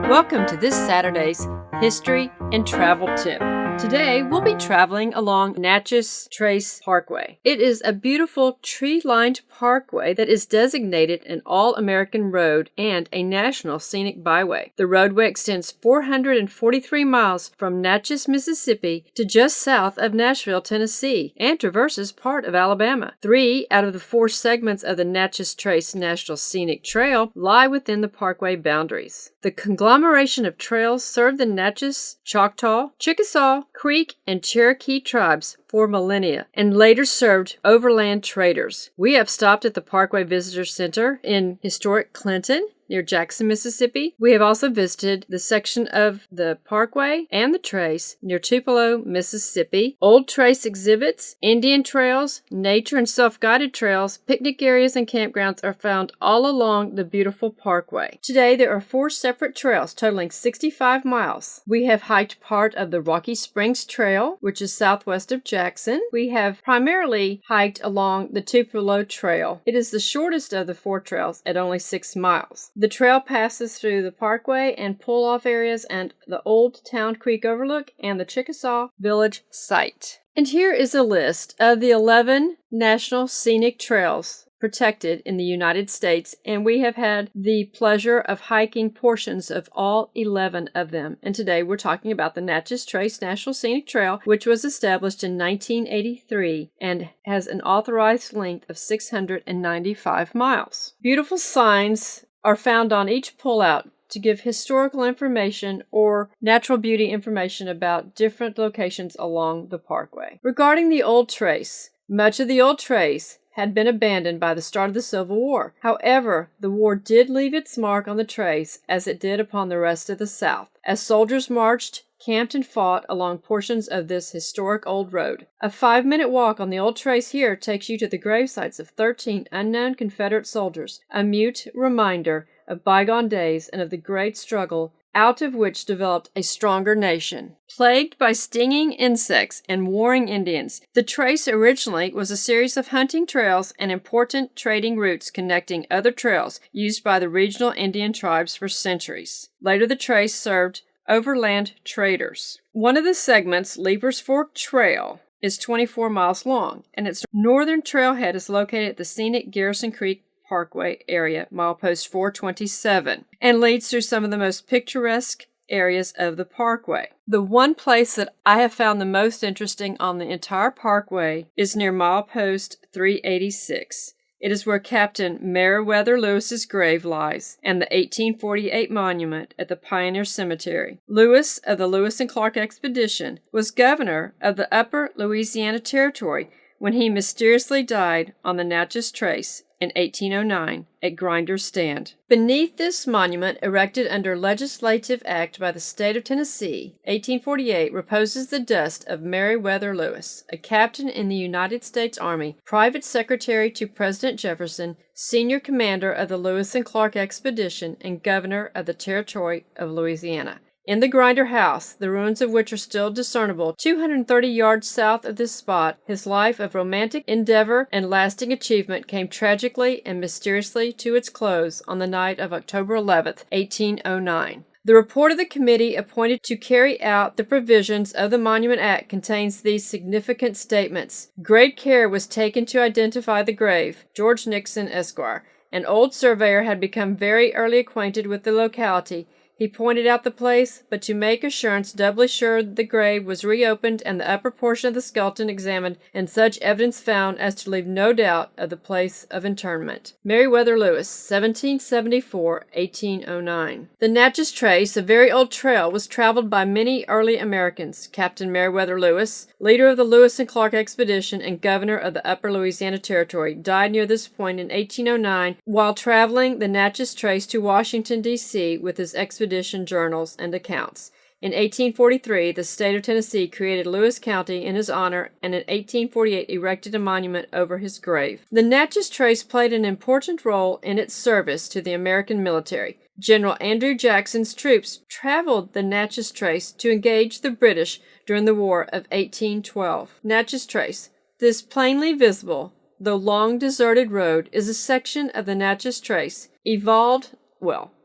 Welcome to this Saturday's History and Travel Tip. Today, we'll be traveling along Natchez Trace Parkway. It is a beautiful tree-lined parkway that is designated an All-American Road and a National Scenic Byway. The roadway extends 443 miles from Natchez, Mississippi to just south of Nashville, Tennessee, and traverses part of Alabama. 3 out of the 4 segments of the Natchez Trace National Scenic Trail lie within the parkway boundaries. The conglomeration of trails served the Natchez, Choctaw, Chickasaw, Creek, and Cherokee tribes for millennia, and later served overland traders. We have stopped at the Parkway Visitor Center in historic Clinton, near Jackson, Mississippi. We have also visited the section of the Parkway and the Trace near Tupelo, Mississippi. Old Trace exhibits, Indian trails, nature and self-guided trails, picnic areas, and campgrounds are found all along the beautiful Parkway. Today, there are 4 separate trails totaling 65 miles. We have hiked part of the Rocky Springs Trail, which is southwest of Jackson. We have primarily hiked along the Tupelo Trail. It is the shortest of the 4 trails at only 6 miles. The trail passes through the Parkway and pull-off areas and the Old Town Creek Overlook and the Chickasaw Village site. And here is a list of the 11 National Scenic Trails protected in the United States, and we have had the pleasure of hiking portions of all 11 of them. And today we're talking about the Natchez Trace National Scenic Trail, which was established in 1983 and has an authorized length of 695 miles. Beautiful signs are found on each pullout to give historical information or natural beauty information about different locations along the parkway. Regarding the Old Trace, much of the Old Trace had been abandoned by the start of the Civil War. However, the war did leave its mark on the trace as it did upon the rest of the South, as soldiers marched, camped, and fought along portions of this historic old road. A 5-minute walk on the Old Trace here takes you to the grave sites of 13 unknown Confederate soldiers, a mute reminder of bygone days and of the great struggle out of which developed a stronger nation. Plagued by stinging insects and warring Indians, the Trace originally was a series of hunting trails and important trading routes connecting other trails used by the regional Indian tribes for centuries. Later, the Trace served overland traders. One of the segments, Leaper's Fork Trail, is 24 miles long, and its northern trailhead is located at the scenic Garrison Creek Parkway area, milepost 427, and leads through some of the most picturesque areas of the parkway. The one place that I have found the most interesting on the entire parkway is near milepost 386. It is where Captain Meriwether Lewis's grave lies, and the 1848 monument at the Pioneer Cemetery. Lewis of the Lewis and Clark Expedition was governor of the Upper Louisiana Territory when he mysteriously died on the Natchez Trace in 1809 at Grinder's Stand. Beneath this monument, erected under Legislative Act by the state of Tennessee, 1848, reposes the dust of Meriwether Lewis, a captain in the United States Army, private secretary to President Jefferson, senior commander of the Lewis and Clark Expedition, and governor of the Territory of Louisiana. In the Grinder House, the ruins of which are still discernible 230 yards south of this spot, his life of romantic endeavor and lasting achievement came tragically and mysteriously to its close on the night of October 11th, 1809. The report of the committee appointed to carry out the provisions of the Monument Act contains these significant statements. Great care was taken to identify the grave, George Nixon, Esquire. An old surveyor had become very early acquainted with the locality. He pointed out the place, but to make assurance doubly sure the grave was reopened and the upper portion of the skeleton examined, and such evidence found as to leave no doubt of the place of interment. Meriwether Lewis, 1774-1809. The Natchez Trace, a very old trail, was traveled by many early Americans. Captain Meriwether Lewis, leader of the Lewis and Clark Expedition and governor of the Upper Louisiana Territory, died near this point in 1809 while traveling the Natchez Trace to Washington, D.C. with his expedition journals and accounts. In 1843, the state of Tennessee created Lewis County in his honor, and in 1848 erected a monument over his grave. The Natchez Trace played an important role in its service to the American military. General Andrew Jackson's troops traveled the Natchez Trace to engage the British during the War of 1812. Natchez Trace. This plainly visible, though long deserted road is a section of the Natchez Trace,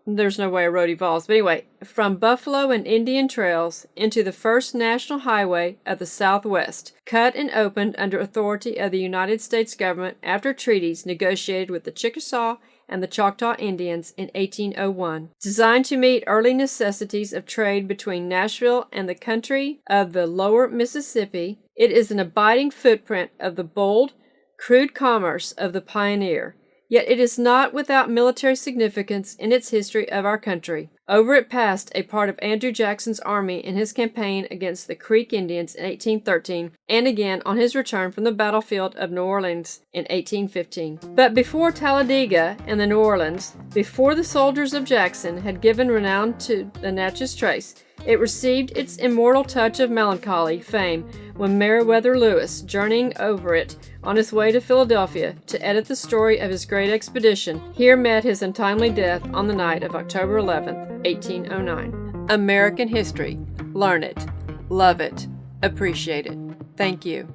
there's no way a road evolves. But anyway, from buffalo and Indian trails into the first national highway of the Southwest, cut and opened under authority of the United States government after treaties negotiated with the Chickasaw and the Choctaw Indians in 1801. Designed to meet early necessities of trade between Nashville and the country of the lower Mississippi, it is an abiding footprint of the bold, crude commerce of the pioneer. Yet it is not without military significance in its history of our country. Over it passed a part of Andrew Jackson's army in his campaign against the Creek Indians in 1813, and again on his return from the battlefield of New Orleans in 1815. But before Talladega and the New Orleans, before the soldiers of Jackson had given renown to the Natchez Trace, it received its immortal touch of melancholy fame when Meriwether Lewis, journeying over it on his way to Philadelphia to edit the story of his great expedition, here met his untimely death on the night of October 11th, 1809. American history. Learn it, love it, appreciate it. Thank you.